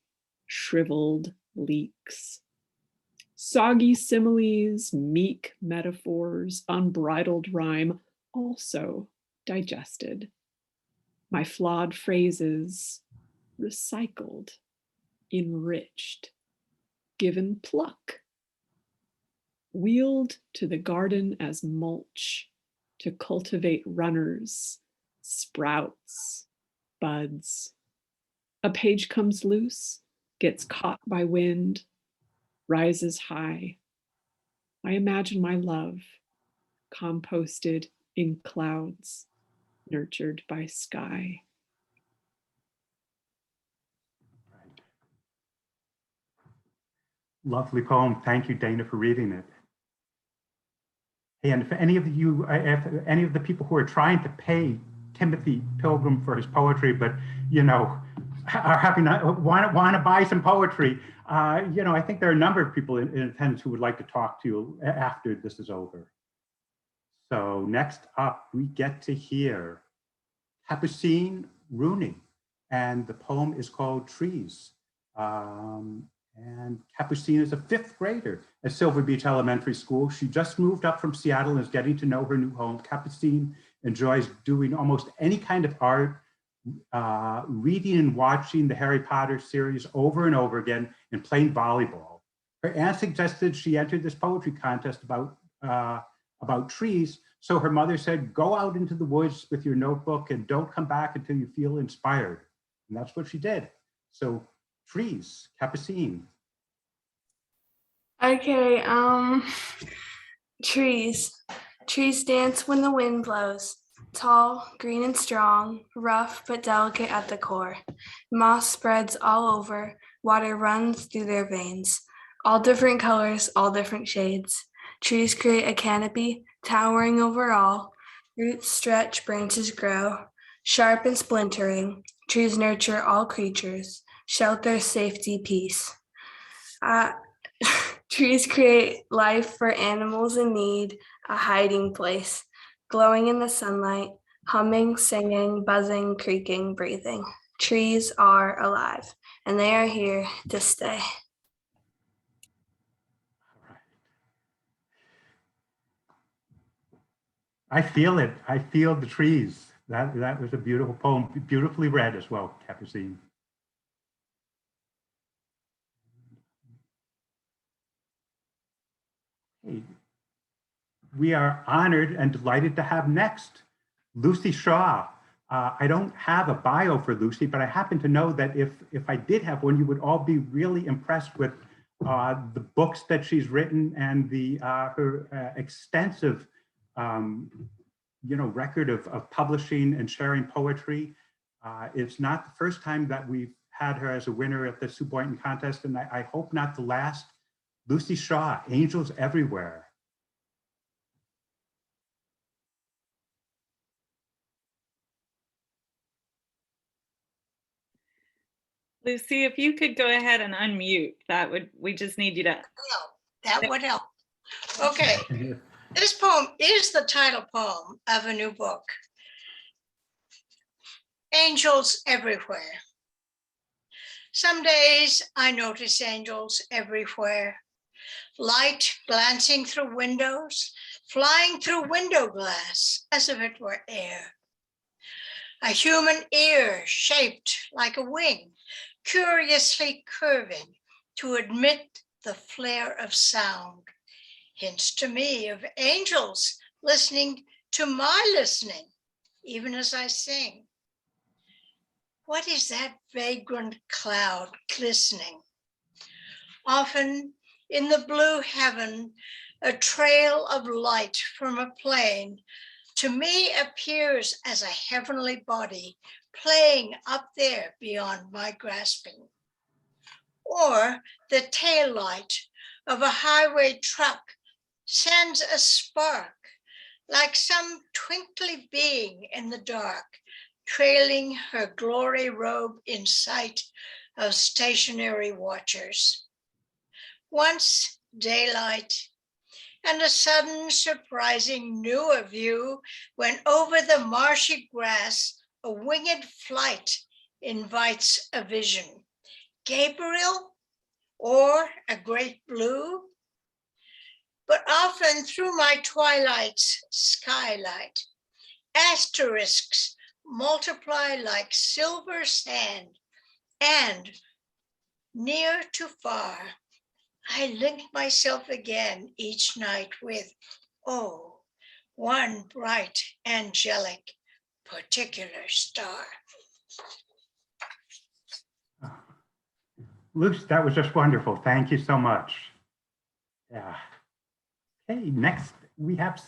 shriveled leeks. Soggy similes, meek metaphors, unbridled rhyme, also digested. My flawed phrases, recycled, enriched, given pluck. Wheeled to the garden as mulch, to cultivate runners, sprouts, buds. A page comes loose, gets caught by wind, rises high. I imagine my love, composted in clouds, nurtured by sky. Lovely poem. Thank you, Dana, for reading it. Hey, and if any of you, if any of the people who are trying to pay Timothy Pilgrim for his poetry, but are happy not want to buy some poetry, I think there are a number of people in attendance who would like to talk to you after this is over. So next up, we get to hear Capucine Rooney, and the poem is called Trees. And Capucine is a 5th grader at Silver Beach Elementary School. She just moved up from Seattle and is getting to know her new home. Capucine enjoys doing almost any kind of art, reading and watching the Harry Potter series over and over again, and playing volleyball. Her aunt suggested she entered this poetry contest about trees. So her mother said, go out into the woods with your notebook and don't come back until you feel inspired. And that's what she did. So Trees, Capucine. Okay, trees. Trees dance when the wind blows. Tall, green and strong, rough but delicate at the core. Moss spreads all over, water runs through their veins. All different colors, all different shades. Trees create a canopy, towering over all. Roots stretch, branches grow. Sharp and splintering, trees nurture all creatures. Shelter, safety, peace. Trees create life for animals in need, a hiding place, glowing in the sunlight, humming, singing, buzzing, creaking, breathing. Trees are alive, and they are here to stay. I feel it. I feel the trees. That was a beautiful poem, beautifully read as well, Capucine. We are honored and delighted to have next Lucy Shaw. I don't have a bio for Lucy, but I happen to know that if I did have one, you would all be really impressed with the books that she's written and her extensive record of publishing and sharing poetry. It's not the first time that we've had her as a winner at the Sue Boynton contest, and I hope not the last. Lucy Shaw, Angels Everywhere. Lucy, if you could go ahead and unmute, we just need you to. That would help. Okay, this poem is the title poem of a new book. Angels Everywhere. Some days I notice angels everywhere. light glancing through windows, flying through window glass as if it were air. A human ear shaped like a wing, curiously curving to admit the flare of sound. Hints to me of angels listening to my listening, even as I sing. What is that vagrant cloud glistening? Often in the blue heaven, a trail of light from a plane to me appears as a heavenly body playing up there beyond my grasping. Or the tail light of a highway truck sends a spark like some twinkly being in the dark, trailing her glory robe in sight of stationary watchers. Once daylight, and a sudden surprising newer view when over the marshy grass a winged flight invites a vision. Gabriel or a great blue? But often through my twilight's skylight, asterisks multiply like silver sand, and near to far, I link myself again each night with, oh, one bright, angelic, particular star. Luce, that was just wonderful. Thank you so much. Yeah. Okay, next we have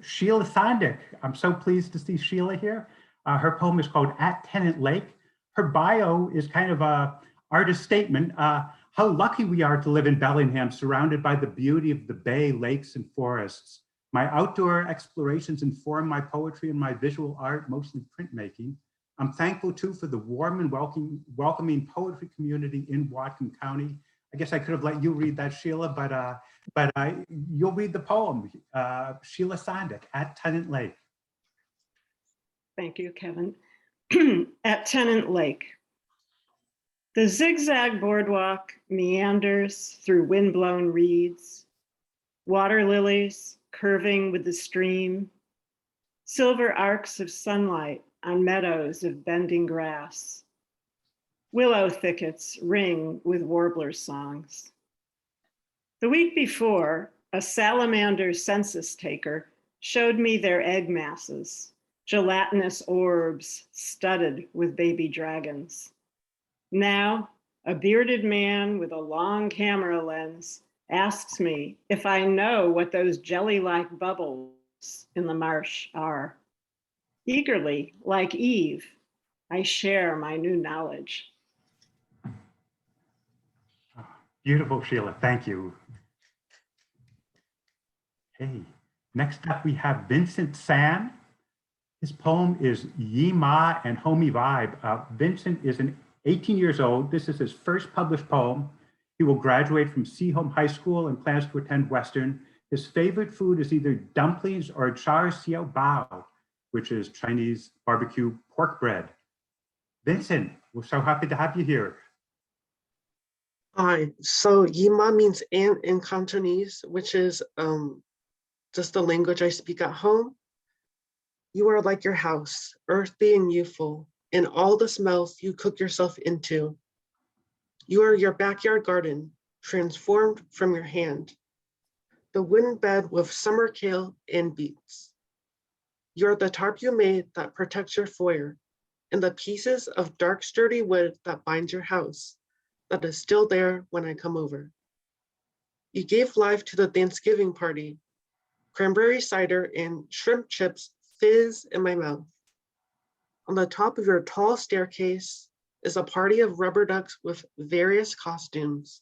Sheila Sondik. I'm so pleased to see Sheila here. Her poem is called At Tennant Lake. Her bio is kind of a artist statement. How lucky we are to live in Bellingham, surrounded by the beauty of the bay, lakes, and forests. My outdoor explorations inform my poetry and my visual art, mostly printmaking. I'm thankful too for the warm and welcoming poetry community in Whatcom County. I guess I could have let you read that, Sheila, but you'll read the poem. Sheila Sondik, At Tennant Lake. Thank you, Kevin. At Tennant Lake. The zigzag boardwalk meanders through windblown reeds, water lilies curving with the stream, silver arcs of sunlight on meadows of bending grass. Willow thickets ring with warbler songs. The week before, a salamander census taker showed me their egg masses, gelatinous orbs studded with baby dragons. Now, a bearded man with a long camera lens asks me if I know what those jelly-like bubbles in the marsh are. Eagerly, like Eve, I share my new knowledge. Beautiful, Sheila. Thank you. Hey, next up we have Vincent Sam. His poem is Yi Ma and Homie Vibe. Vincent is 18 years old. This is his first published poem. He will graduate from Seaholm High School and plans to attend Western. His favorite food is either dumplings or char siu bao, which is Chinese barbecue pork bread. Vincent, we're so happy to have you here. Hi, so Yima means aunt in Cantonese, which is just the language I speak at home. You are like your house, earthy and youthful, in all the smells you cook yourself into. You are your backyard garden, transformed from your hand. The wooden bed with summer kale and beets. You're the tarp you made that protects your foyer, and the pieces of dark, sturdy wood that binds your house, that is still there when I come over. You gave life to the Thanksgiving party. Cranberry cider and shrimp chips fizz in my mouth. On the top of your tall staircase is a party of rubber ducks with various costumes.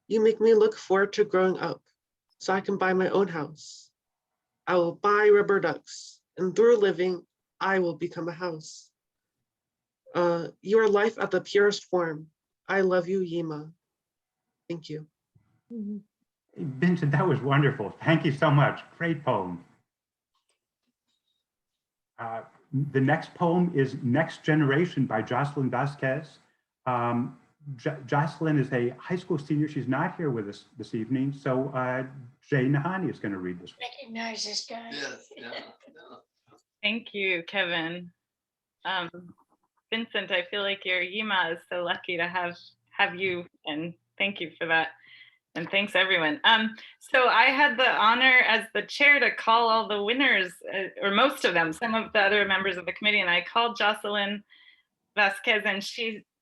You make me look forward to growing up so I can buy my own house. I will buy rubber ducks, and through living, I will become a house. You are life at the purest form. I love you, Yima. Thank you. Vincent, that was wonderful. Thank you so much. Great poem. The next poem is Next Generation by Jocelyn Vazquez. Jocelyn is a high school senior. She's not here with us this evening. So Jay Nahani is going to read this. Recognize this guy. Yes, yeah. Thank you, Kevin. Vincent, I feel like your Yima is so lucky to have you, and thank you for that. And thanks everyone. So I had the honor as the chair to call all the winners, or most of them, some of the other members of the committee, and I called Jocelyn Vazquez, and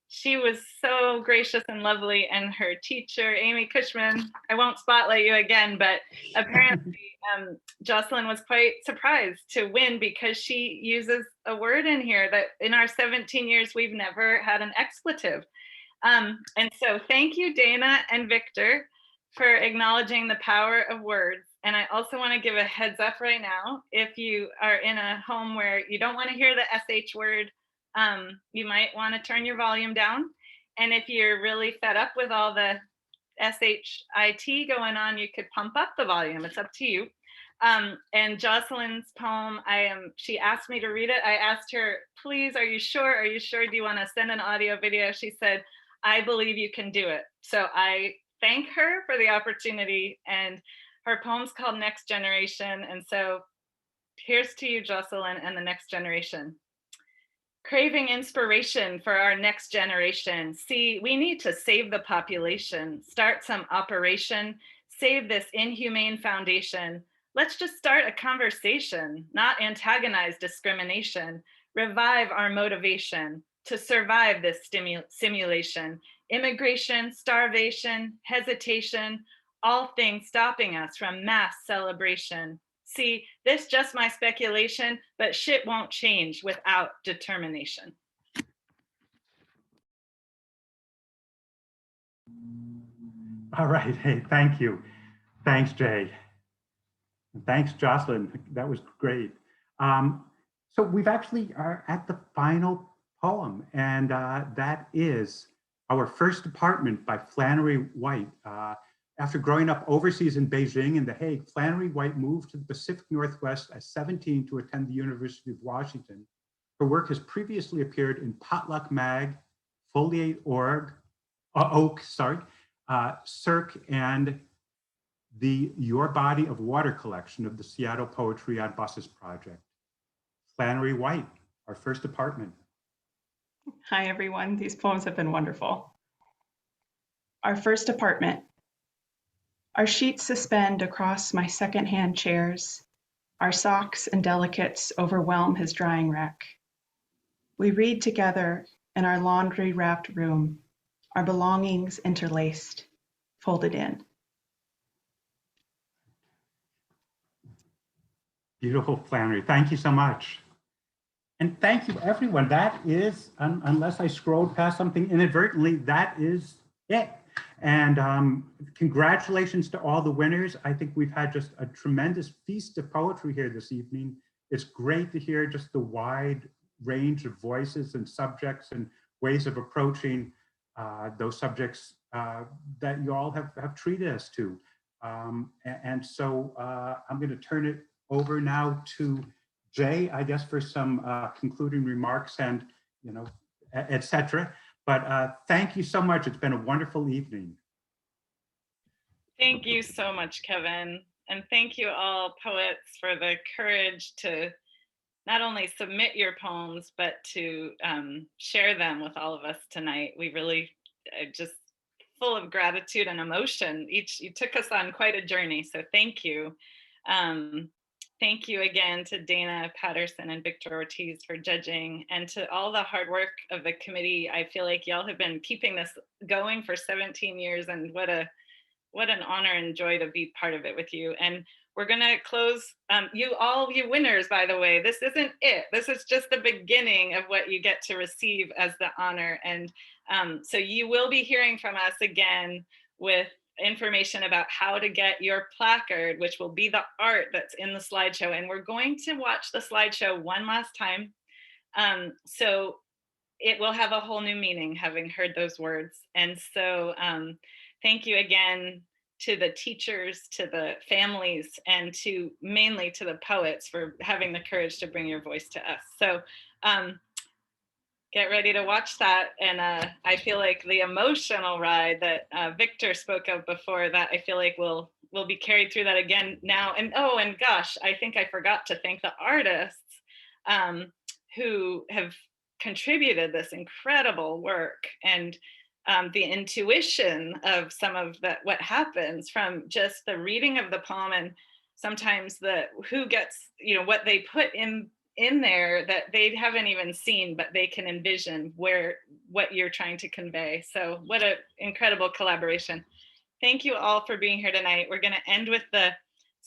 she was so gracious and lovely, and her teacher, Amy Cushman, I won't spotlight you again, but apparently Jocelyn was quite surprised to win because she uses a word in here that in our 17 years, we've never had an expletive. And so thank you, Dana and Victor, for acknowledging the power of words. And I also want to give a heads up right now, if you are in a home where you don't want to hear the SH word, you might want to turn your volume down. And if you're really fed up with all the SHIT going on, you could pump up the volume. It's up to you. And Jocelyn's poem, she asked me to read it. I asked her, please, are you sure? Are you sure? Do you want to send an audio video? She said, I believe you can do it. So I thank her for the opportunity. And her poem's called Next Generation. And so here's to you, Jocelyn, and the next generation. Craving inspiration for our next generation. See, we need to save the population, start some operation, save this inhumane foundation. Let's just start a conversation, not antagonize discrimination, revive our motivation to survive this simulation, immigration, starvation, hesitation, all things stopping us from mass celebration. See, this just my speculation, but shit won't change without determination. All right, hey, thank you. Thanks, Jay. And thanks, Jocelyn, that was great. So we've actually are at the final poem, and that is Our First Apartment by Flannery White. After growing up overseas in Beijing and The Hague, Flannery White moved to the Pacific Northwest at 17 to attend the University of Washington. Her work has previously appeared in Potluck Mag, Foliate Oak, Cirque, and the Your Body of Water collection of the Seattle Poetry on Buses project. Flannery White, Our First Apartment. Hi, everyone. These poems have been wonderful. Our First Apartment. Our sheets suspend across my secondhand chairs. Our socks and delicates overwhelm his drying rack. We read together in our laundry-wrapped room, our belongings interlaced, folded in. Beautiful, Flannery. Thank you so much. And thank you, everyone. That is, unless I scrolled past something inadvertently, that is it. And congratulations to all the winners. I think we've had just a tremendous feast of poetry here this evening. It's great to hear just the wide range of voices and subjects and ways of approaching those subjects that you all have treated us to. And so I'm going to turn it over now to Jay, I guess, for some concluding remarks and, et cetera. But thank you so much. It's been a wonderful evening. Thank you so much, Kevin. And thank you all poets for the courage to not only submit your poems, but to share them with all of us tonight. We really just full of gratitude and emotion. You took us on quite a journey, so thank you. Thank you again to Dana Patterson and Victor Ortiz for judging, and to all the hard work of the committee. I feel like y'all have been keeping this going for 17 years, and what an honor and joy to be part of it with you. And we're gonna close, you winners, by the way, this isn't it. This is just the beginning of what you get to receive as the honor. And so you will be hearing from us again with information about how to get your placard, which will be the art that's in the slideshow. And we're going to watch the slideshow one last time. So it will have a whole new meaning having heard those words. And so thank you again to the teachers, to the families, and mainly to the poets for having the courage to bring your voice to us. So get ready to watch that. And I feel like the emotional ride that Victor spoke of before, that I feel like will be carried through that again now. And oh, and gosh, I think I forgot to thank the artists who have contributed this incredible work, and the intuition of some of what happens from just the reading of the poem, and sometimes who gets, what they put in there that they haven't even seen, but they can envision what you're trying to convey. So what an incredible collaboration. Thank you all for being here tonight. We're going to end with the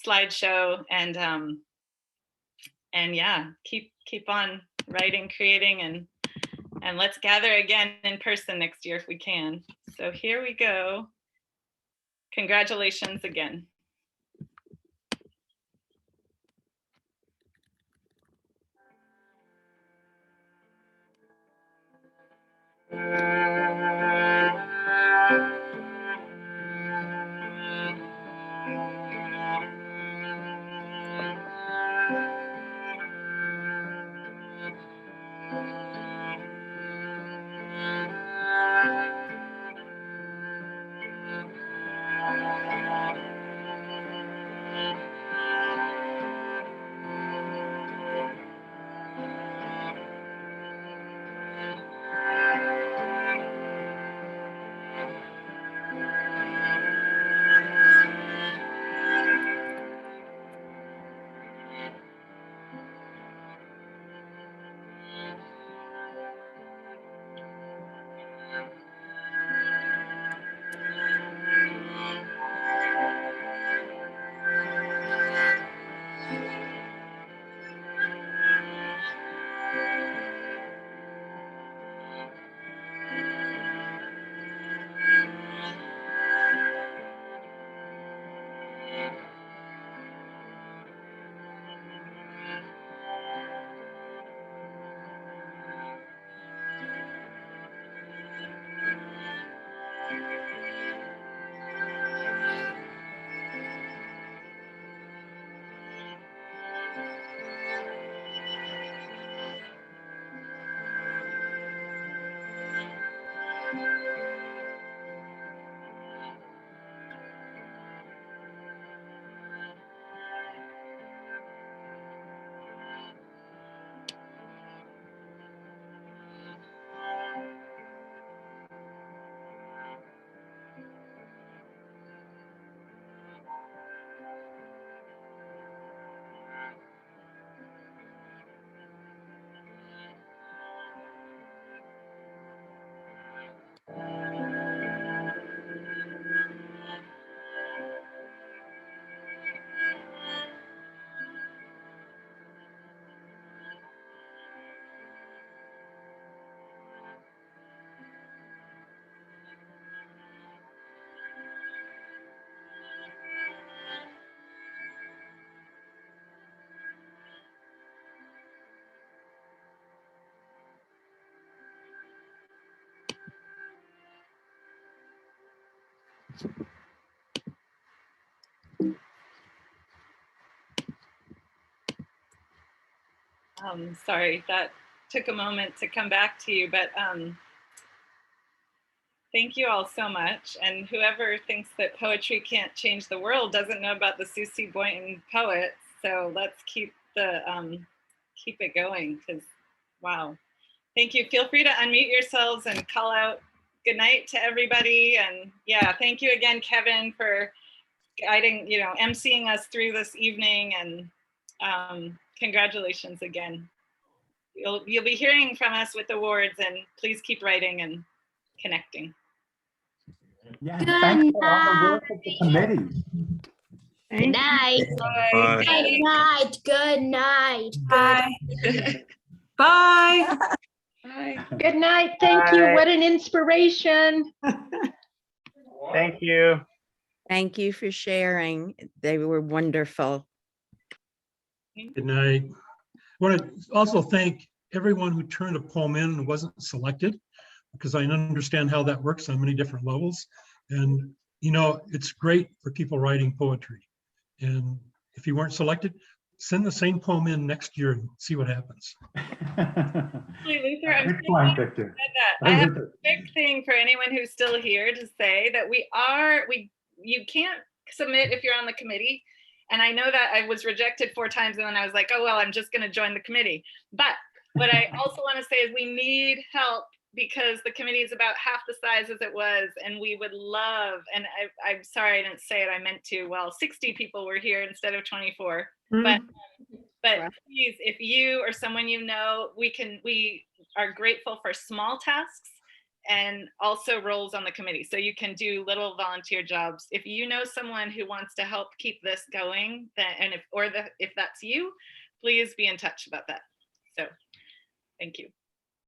slideshow, and yeah, keep on writing, creating, and let's gather again in person next year if we can. So here we go. Congratulations again. Sorry, that took a moment to come back to you, but thank you all so much. And whoever thinks that poetry can't change the world doesn't know about the Susie Boynton poets. So let's keep it going, because wow. Thank you. Feel free to unmute yourselves and call out good night to everybody. And yeah, thank you again, Kevin, for guiding, emceeing us through this evening, and congratulations again. You'll be hearing from us with awards, and please keep writing and connecting. Yeah, thanks for all the work of the committee. Good night. Bye. Good night. Good night. Bye. Bye. Bye. Good night. Thank you. What an inspiration. Thank you. Thank you for sharing. They were wonderful. Good night. I want to also thank everyone who turned a poem in and wasn't selected, because I understand how that works on many different levels. And, it's great for people writing poetry. And if you weren't selected, Send the same poem in next year and see what happens. Actually, Luther, I'm Good so point, glad you Victor. said that. I have a quick thing for anyone who's still here to say that you can't submit if you're on the committee. And I know that I was rejected 4 times and then I was like, oh, well, I'm just going to join the committee. But what I also want to say is we need help because the committee is about half the size as it was. And we would love, and I'm sorry I didn't say it, I meant to, well, 60 people were here instead of 24. But please, if you or someone you know, we are grateful for small tasks and also roles on the committee. So you can do little volunteer jobs. If you know someone who wants to help keep this going, if that's you, please be in touch about that. So thank you.